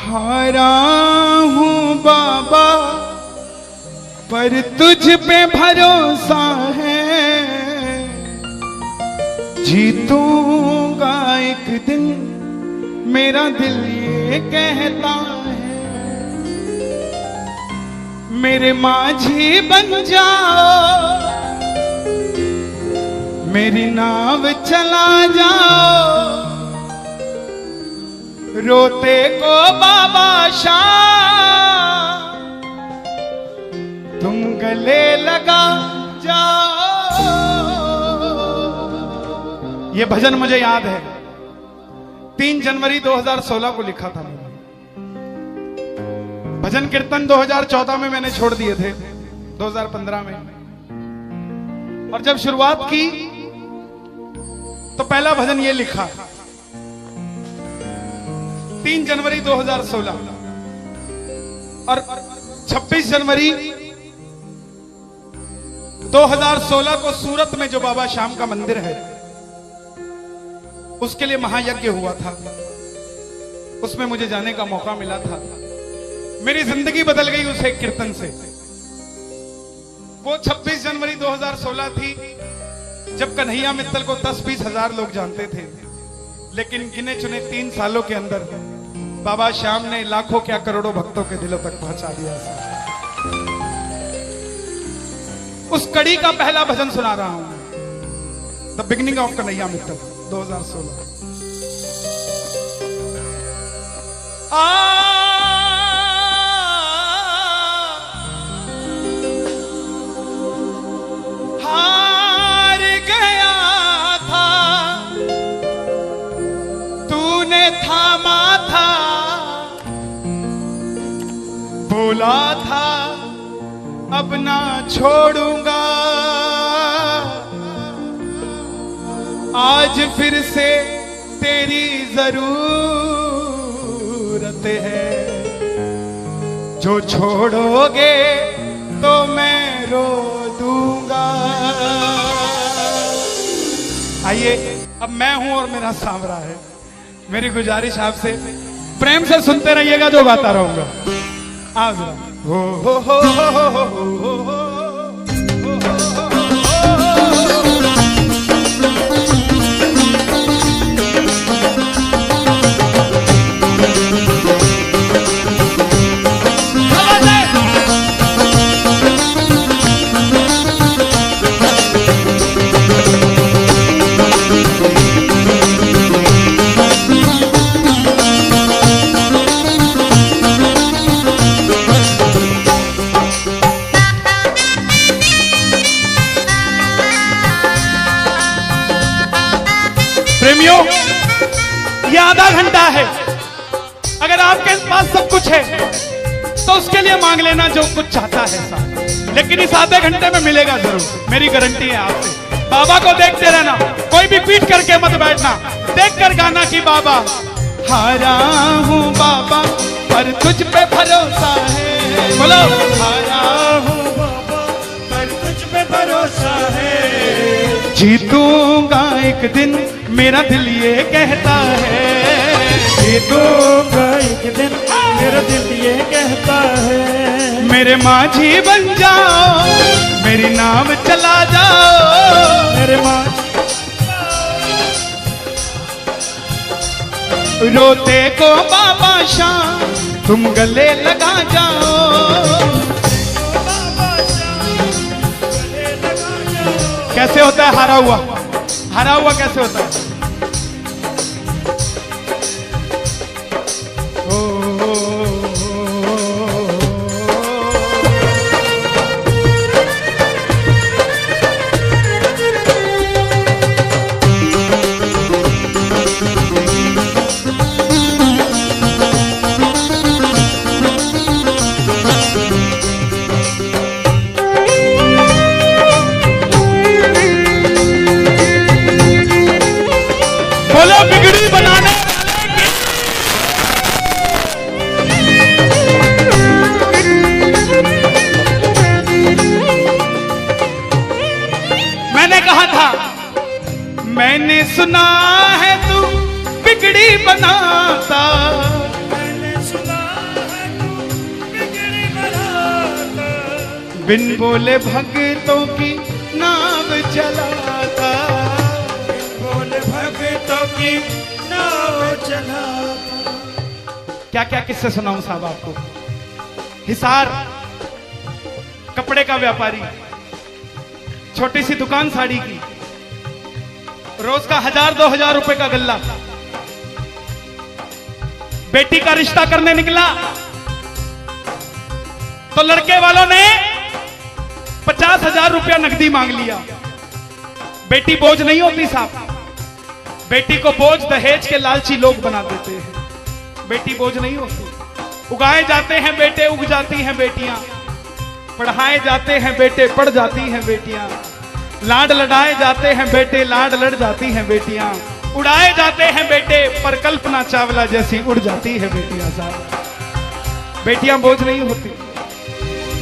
हारा हूँ बाबा पर तुझ पे भरोसा है, जीतूंगा एक दिन मेरा दिल ये कहता है। मेरे माझी बन जाओ, मेरी नाव चला जाओ, रोते को बाबा शाम तुम गले लगा जाओ। ये भजन मुझे याद है, 3 जनवरी 2016 को लिखा था मैंने। भजन कीर्तन 2014 में मैंने छोड़ दिए थे, 2015 में। और जब शुरुआत की तो पहला भजन ये लिखा 3 जनवरी 2016। और 26 जनवरी 2016 को सूरत में जो बाबा श्याम का मंदिर है उसके लिए महायज्ञ हुआ था, उसमें मुझे जाने का मौका मिला था। मेरी जिंदगी बदल गई उस एक कीर्तन से। वो 26 जनवरी 2016 थी जब कन्हैया मित्तल को 10-20 हजार लोग जानते थे, लेकिन गिने चुने 3 सालों के अंदर बाबा श्याम ने लाखों क्या करोड़ों भक्तों के दिलों तक पहुंचा दिया। उस कड़ी का पहला भजन सुना रहा हूं, the beginning of Kanhaiya Mittal 2016। हार गया था तूने थामा था, बोला था अब ना छोड़ूंगा, आज फिर से तेरी जरूरत है, जो छोड़ोगे तो मैं रो दूंगा। आइए, अब मैं हूं और मेरा सांवरा है। मेरी गुजारिश आपसे प्रेम से सुनते रहिएगा, जो गाता रहूंगा। आओ जरा। हो हो हो हो हो हो हो हो। प्रेमियों, ये आधा घंटा है। अगर आपके पास सब कुछ है तो उसके लिए मांग लेना जो कुछ चाहता है साहब, लेकिन इस आधे घंटे में मिलेगा जरूर, मेरी गारंटी है आपसे। बाबा को देखते रहना, कोई भी पीट करके मत बैठना, देख कर गाना कि बाबा हारा हूँ बाबा पर तुझ पे भरोसा है। बोलो, हारा हूँ बाबा पर तुझ पे भरोसा है, जीतूंगा एक दिन मेरा दिल ये कहता है, जीतूंगा एक दिन मेरा दिल ये कहता है। मेरे माझी बन जाओ, मेरी नाव चला जाओ, मेरे माझी रोते को बाबा शाम तुम गले लगा जाओ। कैसे होता है हारा हुआ? हारा हुआ कैसे होता है? बोलो बिगड़ी बनाने मैंने कहा था, मैंने सुना है तू बिगड़ी बनाता, मैंने सुना बिन बोले भक्तों की नाव चलाता, बोले भक्तों की नाव चलाता। क्या क्या किस्से सुनाऊं साहब आपको। हिसार कपड़े का व्यापारी, छोटी सी दुकान साड़ी की, रोज का 1000-2000 रुपए का गल्ला। बेटी का रिश्ता करने निकला तो लड़के वालों ने 50,000 रुपया नकदी मांग लिया। बेटी बोझ नहीं होती साहब, बेटी को बोझ दहेज के लालची लोग बना देते हैं। बेटी बोझ नहीं होती। उगाए जाते हैं बेटे, उग जाती हैं बेटियां। पढ़ाए जाते हैं बेटे, पढ़ जाती हैं बेटियां। लाड लड़ाए जाते हैं बेटे, लाड लड़ जाती हैं बेटियां। उड़ाए जाते हैं बेटे, पर कल्पना चावला जैसी उड़ जाती है बेटियां साहब। बेटियां बोझ नहीं होती।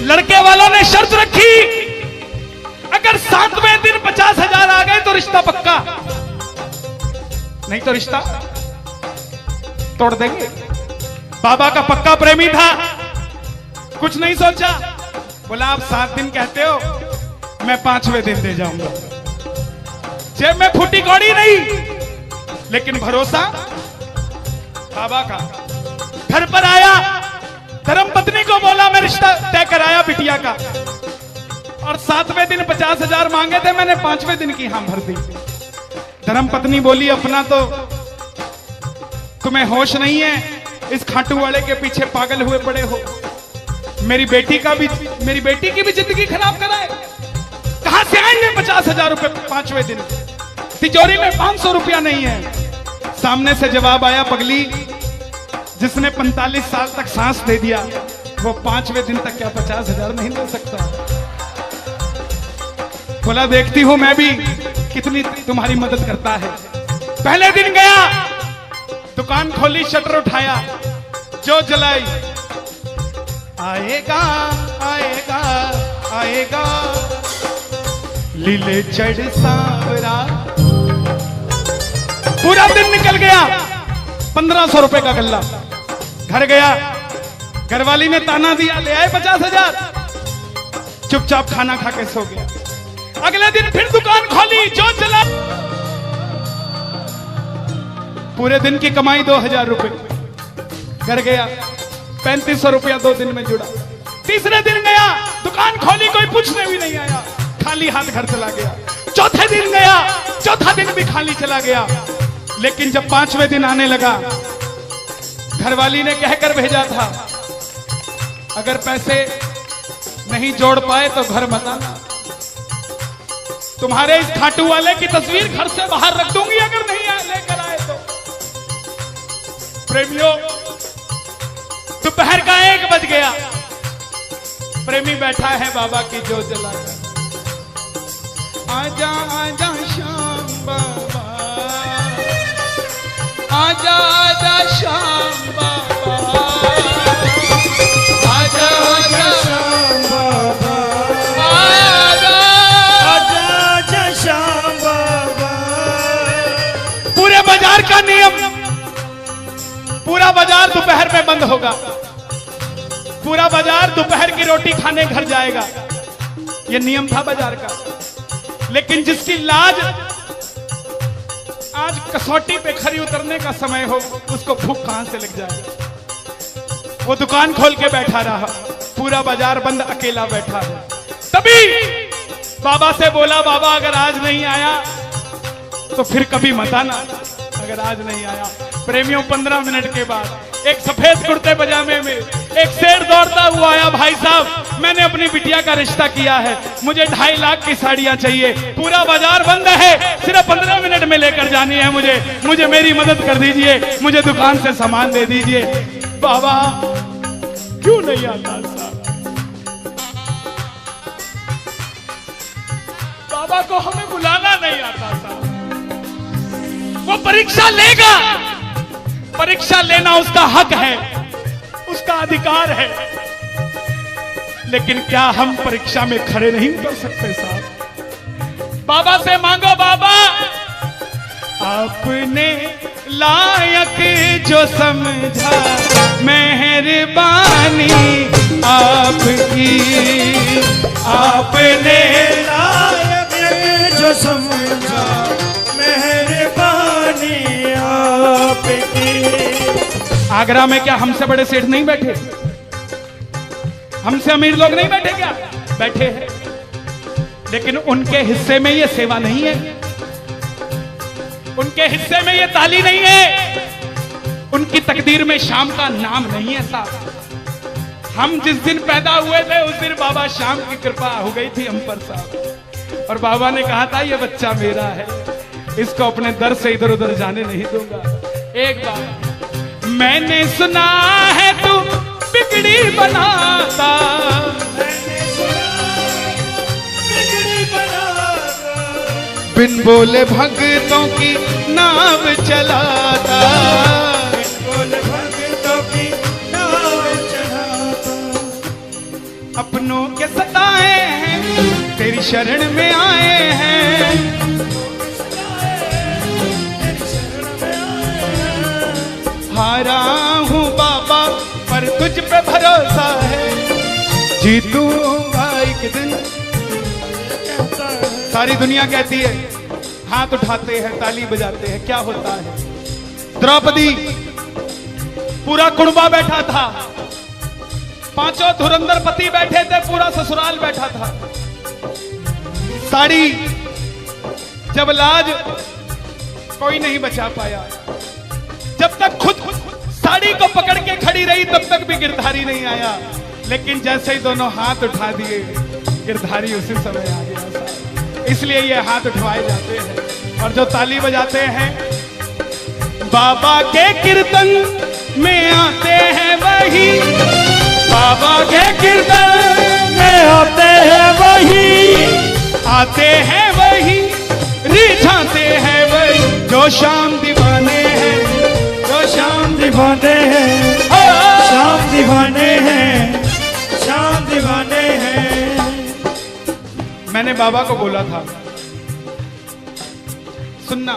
लड़के वालों ने शर्त रखी, अगर 7वें दिन 50,000 आ गए तो रिश्ता पक्का, नहीं तो रिश्ता तोड़ देंगे। बाबा का पक्का प्रेमी था, कुछ नहीं सोचा, बोला आप 7 दिन कहते हो, मैं 5वें दिन दे जाऊंगा। जेब में फूटी कौड़ी नहीं, लेकिन भरोसा बाबा का। घर पर आया, धर्म पत्नी को बोला मैं रिश्ता तय कराया बिटिया का, और 7वें दिन 50,000 मांगे थे, मैंने 5वें दिन की हां भर दी। धर्म पत्नी बोली अपना तो तुम्हें होश नहीं है, इस खाटू वाले के पीछे पागल हुए पड़े हो। मेरी बेटी की भी जिंदगी खराब कराए। कहां से आएंगे 50,000 रुपए 5वें दिन? तिजोरी में 500 रुपया नहीं है। सामने से जवाब आया, पगली जिसने 45 साल तक सांस दे दिया, वो 5वें दिन तक क्या 50,000 नहीं दे सकता? बोला देखती हूं मैं भी कितनी तुम्हारी मदद करता है। पहले दिन गया, दुकान खोली, शटर उठाया, जो जलाई, आएगा आएगा आएगा लीले चढ़ सांवरा। पूरा दिन निकल गया, 1500 रुपए का गल्ला। घर गया, घरवाली ने ताना दिया, ले आए 50,000। चुपचाप खाना खा के सो गया। अगले दिन फिर दुकान खोली, जो चला, पूरे दिन की कमाई 2000 रुपए। घर गया, 3500 रुपया 2 दिन में जुड़ा। तीसरे दिन गया, दुकान खोली, कोई पूछने भी नहीं आया, खाली हाथ घर चला गया। चौथे दिन गया, चौथा दिन भी खाली चला गया। लेकिन जब 5वें दिन आने लगा, घरवाली ने कहकर भेजा था, अगर पैसे नहीं जोड़ पाए तो घर मत आना। तुम्हारे इस खाटू वाले की तस्वीर घर से बाहर रख दूंगी अगर नहीं लेकर आए तो। प्रेमियों, दोपहर का 1 बज गया, प्रेमी बैठा है बाबा की जोत जलाकर। आजा आजा श्याम बाबा, आजा आजा श्याम बाबा, आजा आजा श्याम बाबा, आजा आजा श्याम बाबा। पूरे बाजार का नियम, पूरा बाजार दोपहर में बंद होगा। पूरा बाजार दोपहर की रोटी खाने घर जाएगा, यह नियम था बाजार का। लेकिन जिसकी लाज आज कसौटी पे खरी उतरने का समय हो, उसको भूख कहां से लग जाए। वो दुकान खोल के बैठा रहा, पूरा बाजार बंद, अकेला बैठा है। तभी बाबा से बोला, बाबा अगर आज नहीं आया तो फिर कभी मत आना, अगर आज नहीं आया। प्रेमियों, 15 मिनट के बाद एक सफेद कुर्ते पजामे में एक शेर दौड़ता हुआ आया, भाई साहब मैंने अपनी बिटिया का रिश्ता किया है, मुझे 2.5 लाख की साड़ियां चाहिए, पूरा बाजार बंद है, सिर्फ 15 मिनट में लेकर जानी है मुझे मेरी मदद कर दीजिए, मुझे दुकान से सामान दे दीजिए। बाबा क्यों नहीं आता साहब? बाबा को हमें बुलाना नहीं आता साहब। वो परीक्षा लेगा, परीक्षा लेना उसका हक है, उसका अधिकार है, लेकिन क्या हम परीक्षा में खड़े नहीं उतर सकते साहब? बाबा से मांगो, बाबा आपने लायक जो समझा, मेहरबानी आपकी आपने लायक जो समझा, मेहरबानी आपकी। आगरा में क्या हमसे बड़े सेठ नहीं बैठे? हमसे अमीर लोग नहीं बैठे क्या? बैठे हैं, लेकिन उनके हिस्से में ये सेवा नहीं है, उनके हिस्से में ये ताली नहीं है, उनकी तकदीर में शाम का नाम नहीं है साहब। हम जिस दिन पैदा हुए थे उस दिन बाबा शाम की कृपा हो गई थी हम पर साहब, और बाबा ने कहा था ये बच्चा मेरा है, इसको अपने दर से इधर उधर जाने नहीं दूंगा। एक बार मैंने सुना है तू बिगड़ी बनाता, बिन बोले भक्तों की नाव चलाता, बिन बोले भक्तों की नाव चलाता। अपनों के सताए हैं तेरी शरण में आए हैं, हारा हूँ बाबा पर तुझ पे भरोसा है, जीतूंगा एक दिन। सारी दुनिया कहती है, हाथ उठाते हैं ताली बजाते हैं, क्या होता है? द्रौपदी पूरा कुड़बा बैठा था, पांचों धुरंधर पति बैठे थे, पूरा ससुराल बैठा था। साड़ी जब लाज कोई नहीं बचा पाया, जब तक खुद साड़ी को पकड़ के खड़ी रही तब तक भी गिरधारी नहीं आया, लेकिन जैसे ही दोनों हाथ उठा दिए गिरधारी उसी समय आ गया। इसलिए ये हाथ उठवाए जाते हैं और जो ताली बजाते हैं बाबा के कीर्तन में आते हैं वही, बाबा के कीर्तन में आते हैं वही, आते हैं वही, रिझाते हैं वही, जो शाम दीवाने हैं, जो शाम दीवाने हैं, शाम दीवाने हैं, शाम दीवाने हैं। मैंने बाबा को बोला था, सुनना,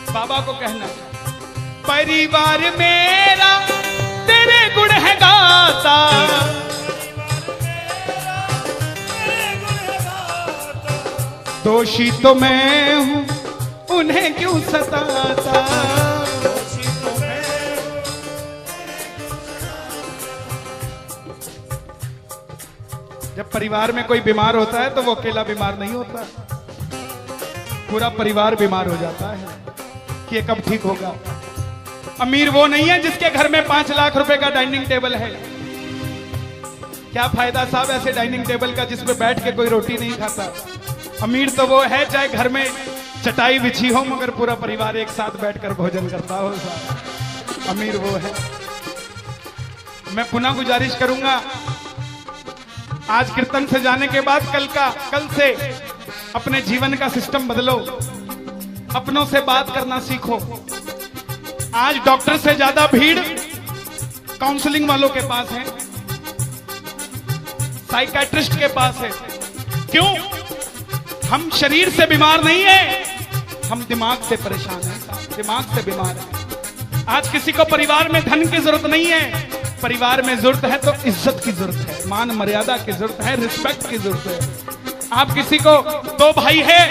बाबा को कहना परिवार मेरा तेरे गुण है गाता, दोषी तो मैं हूं उन्हें क्यों सताता, जब परिवार में कोई बीमार होता है तो वो अकेला बीमार नहीं होता, पूरा परिवार बीमार हो जाता है कि ये कब ठीक होगा। अमीर वो नहीं है जिसके घर में 5 लाख रुपए का डाइनिंग टेबल है, क्या फायदा साहब ऐसे डाइनिंग टेबल का जिसमें बैठ के कोई रोटी नहीं खाता। अमीर तो वो है चाहे घर में चटाई बिछी हो मगर पूरा परिवार एक साथ बैठकर भोजन करता हो साहब, अमीर वो है। मैं पुनः गुजारिश करूंगा, आज कीर्तन से जाने के बाद कल से अपने जीवन का सिस्टम बदलो, अपनों से बात करना सीखो। आज डॉक्टर से ज्यादा भीड़ काउंसलिंग वालों के पास है, साइकियाट्रिस्ट के पास है। क्यों? हम शरीर से बीमार नहीं है, हम दिमाग से परेशान हैं, दिमाग से बीमार हैं। आज किसी को परिवार में धन की जरूरत नहीं है, परिवार में जरूरत है तो इज्जत की जरूरत है, मान मर्यादा की जरूरत है, रिस्पेक्ट की जरूरत है। आप किसी को 2 भाई है,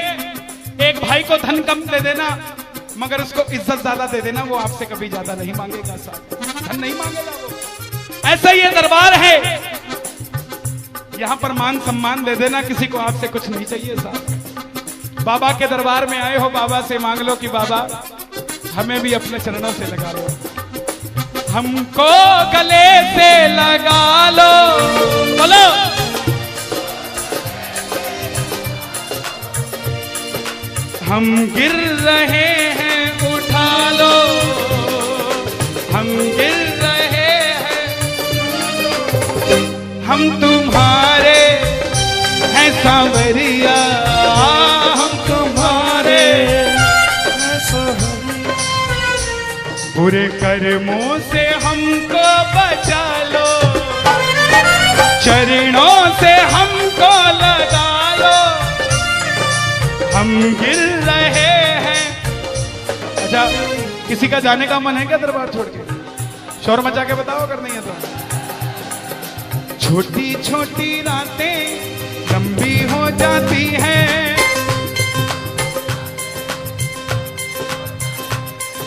एक भाई को धन कम दे देना मगर उसको इज्जत ज्यादा दे देना, वो आपसे कभी ज्यादा नहीं मांगेगा साहब, धन नहीं मांगेगा वो। ऐसा ये दरबार है, यहां पर मान सम्मान दे देना, किसी को आपसे कुछ नहीं चाहिए साहब। बाबा के दरबार में आए हो, बाबा से मांग लो कि बाबा हमें भी अपने चरणों से लगा लो, हमको गले से लगा लो, बोलो हम गिर रहे हैं उठा लो, हम गिर रहे हैं, हम तुम्हारे हैं सांवरिया, हम तुम्हारे बुरे कर्मों से हमको बचा लो, चरणों से हमको लगा लो, हम गिर रहे हैं। अच्छा, किसी का जाने का मन है क्या दरबार छोड़ के? शोर मचा के बताओ अगर नहीं है तो। छोटी छोटी रातें लंबी हो जाती है।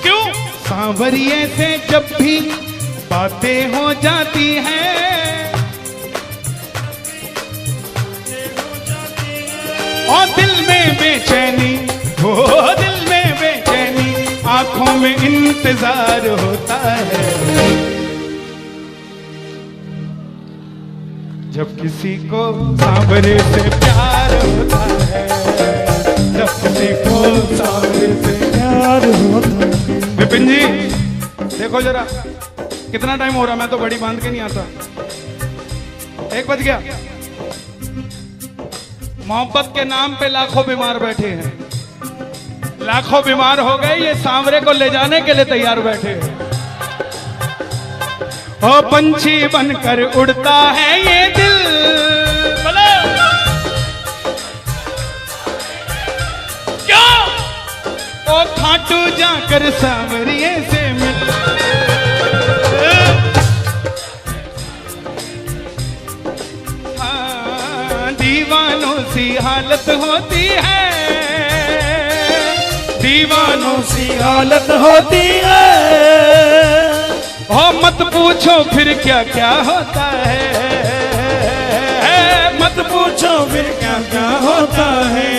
क्यों? सांवरिये से जब भी बातें हो जाती हैं, और दिल में बेचैनी, हो दिल में बेचैनी, आंखों में इंतजार होता है। जब किसी को सांवरे से प्यार होता है, जब किसी को सांवरे से प्यार होता है। विपिन जी देखो जरा कितना टाइम हो रहा, मैं तो घड़ी बांध के नहीं आता। 1 बज गया। मोहब्बत के नाम पे लाखों बीमार बैठे हैं, लाखों बीमार हो गए, ये सांवरे को ले जाने के लिए तैयार बैठे हैं। ओ पंछी बनकर उड़ता है ये दिल, बोलो क्या? ओ खाटू जाकर सांवरिये से मिल, हाँ, दीवानों सी हालत होती है, दीवानों सी हालत होती है। हो मत पूछो फिर क्या क्या होता है, मत पूछो फिर क्या क्या होता है।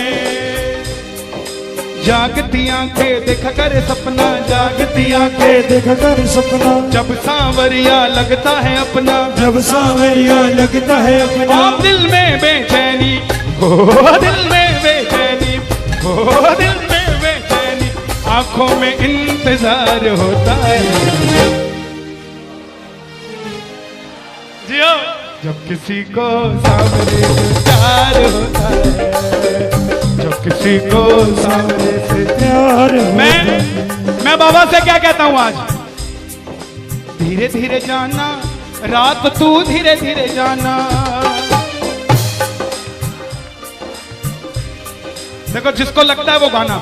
जागती आंखें देख कर सपना, जागती आंखें देख कर सपना, जब सांवरिया लगता है अपना, जब सांवरिया लगता है अपना। और दिल में बेचैनी, हो दिल में बेचैनी, हो दिल में बेचैनी, आंखों में इंतजार होता है। जियो जब किसी को सांवरे से प्यार होता है, जब किसी को सांवरे से प्यार होता है। मैं बाबा से क्या कहता हूं आज? धीरे धीरे जाना, रात तू धीरे धीरे जाना। देखो जिसको लगता है वो गाना,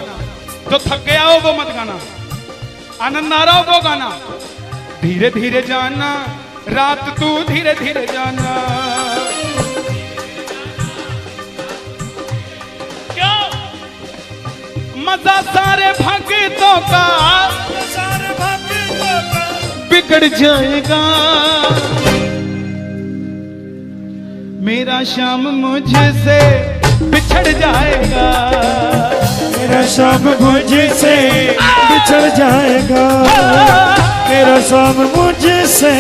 जो थक गया हो वो मत गाना, आनंद आ रहा हो वो गाना। धीरे धीरे जाना, रात तू धीरे धीरे जाना। क्या मजा सारे भक्तों का, सारे भक्तों का बिगड़ जाएगा। मेरा श्याम मुझसे बिछड़ जाएगा, मेरा शाम मुझसे बिछड़ जाएगा, मेरा शाम मुझसे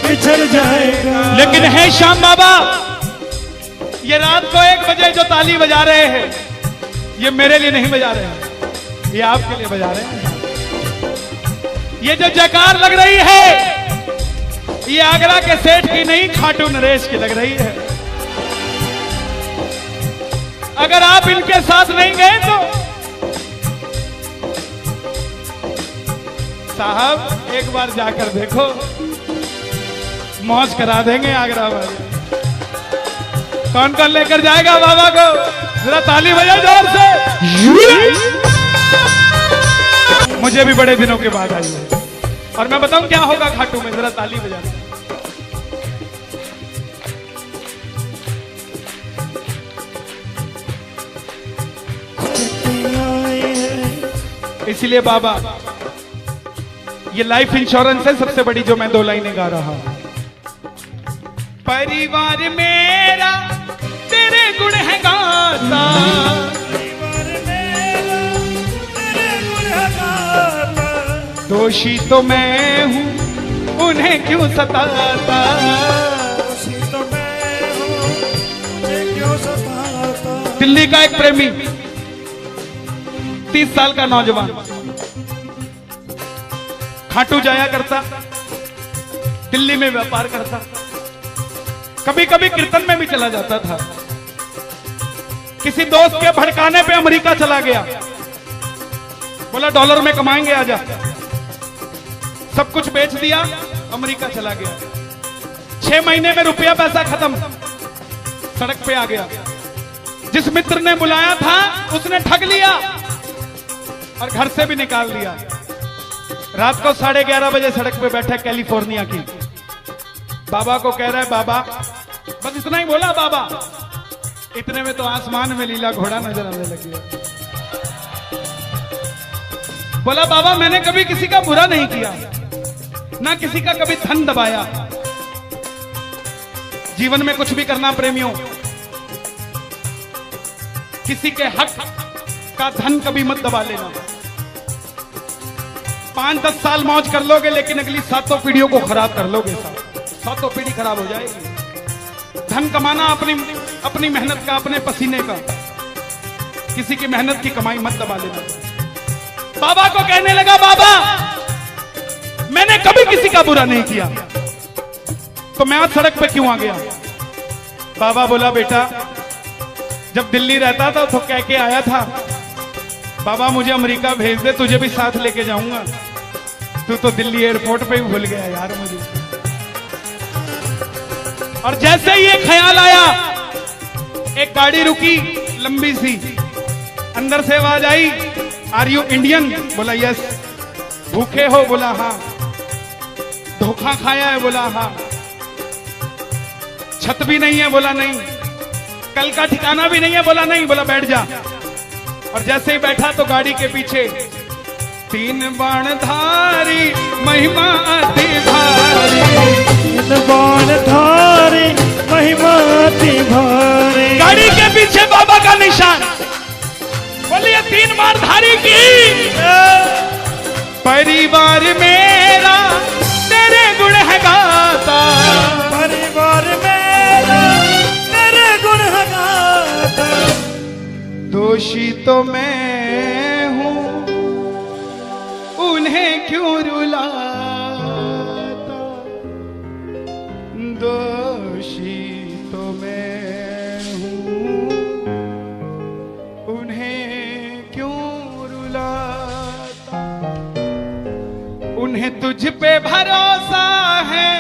बिछड़ जाएगा। लेकिन है श्याम बाबा, ये रात को 1 बजे जो ताली बजा रहे हैं, ये मेरे लिए नहीं बजा रहे हैं, ये आपके लिए बजा रहे हैं। ये जो जयकार लग रही है, ये आगरा के सेठ की नहीं, खाटू नरेश की लग रही है। अगर आप इनके साथ नहीं गए तो साहब एक बार जाकर देखो, मौज करा देंगे आगरा वाले। कौन कौन लेकर जाएगा बाबा को? जरा ताली बजाओ जोर से। मुझे भी बड़े दिनों के बाद आई है, और मैं बताऊं क्या होगा खाटू में, जरा ताली बजा। इसीलिए बाबा, ये लाइफ इंश्योरेंस है सबसे बड़ी जो मैं 2 लाइनें गा रहा हूं। परिवार मेरा तेरे गुण है गाता, दोषी तो मैं हूं उन्हें क्यों सताता, दिल्ली का एक प्रेमी 30 साल का नौजवान खाटू जाया करता, दिल्ली में व्यापार करता, कभी कभी कीर्तन में भी चला जाता था। किसी दोस्त के भड़काने पे अमेरिका चला गया, बोला डॉलर में कमाएंगे आजा, सब कुछ बेच दिया, अमेरिका चला गया। 6 महीने में रुपया पैसा खत्म, सड़क पे आ गया। जिस मित्र ने बुलाया था उसने ठग लिया और घर से भी निकाल दिया। रात को 11:30 बजे सड़क पे बैठा कैलिफोर्निया की, बाबा को कह रहा है बाबा बस इतना ही बोला बाबा। इतने में तो आसमान में लीला घोड़ा नजर आने लगी। बोला बाबा मैंने कभी किसी का बुरा नहीं किया, ना किसी का कभी धन दबाया। जीवन में कुछ भी करना प्रेमियों, किसी के हक का धन कभी मत दबा लेना। 5-10 साल मौज कर लोगे, लेकिन अगली 7 पीढ़ियों को खराब कर लोगे। 7 पीढ़ी खराब हो जाएगी। धन कमाना अपनी मेहनत का, अपने पसीने का, किसी की मेहनत की कमाई मत दबा लेना। बाबा को कहने लगा बाबा मैंने कभी किसी का बुरा नहीं किया, तो मैं आज सड़क पे क्यों आ गया? बाबा बोला बेटा जब दिल्ली रहता था तो कह के आया था बाबा मुझे अमेरिका भेज दे, तुझे भी साथ लेके जाऊंगा। तू तो दिल्ली एयरपोर्ट पे ही भूल गया यार मुझे। और जैसे ही ये ख्याल आया, एक गाड़ी रुकी लंबी सी, अंदर से आवाज आई आर यू इंडियन? बोला यस। भूखे हो? बोला हाँ। धोखा खाया है? बोला हाँ। छत भी नहीं है? बोला नहीं। कल का ठिकाना भी नहीं है? बोला नहीं। बोला बैठ जा। और जैसे ही बैठा तो गाड़ी के पीछे 3 बाणधारी महिमा अति भारी, 3 बाणधारी महिमा अति भारी। गाड़ी के पीछे बाबा का निशान। बोलिए 3 बाणधारी की। परिवार मेरा तेरे गुण है गाता, परिवार मेरा तेरे गुण है गाता। दोषी तो मैं हूं उन्हें क्यों रुलाता, दोषी तो मैं हूं उन्हें क्यों रुलाता। उन्हें तुझ पे भरोसा है,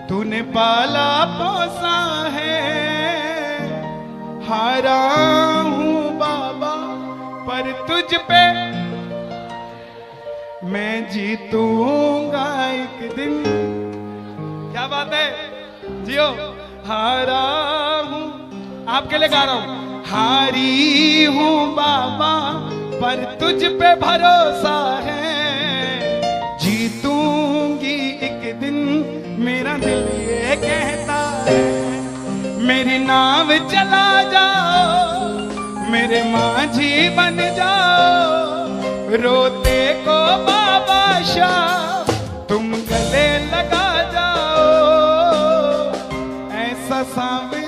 तूने पाला पोसा है। हारा हूं बाबा पर तुझ पे मैं जीतूंगा एक दिन। क्या बात है, जियो। हारा हूं, आपके लिए गा रहा हूं। हारी हूं बाबा पर तुझ पे भरोसा है, जीतूंगी एक दिन मेरा दिल ये कहता है। मेरी नाव चला जाओ, मेरे माझी बन जाओ, रोते को बाबा शाह तुम गले लगा जाओ। ऐसा सांवरिया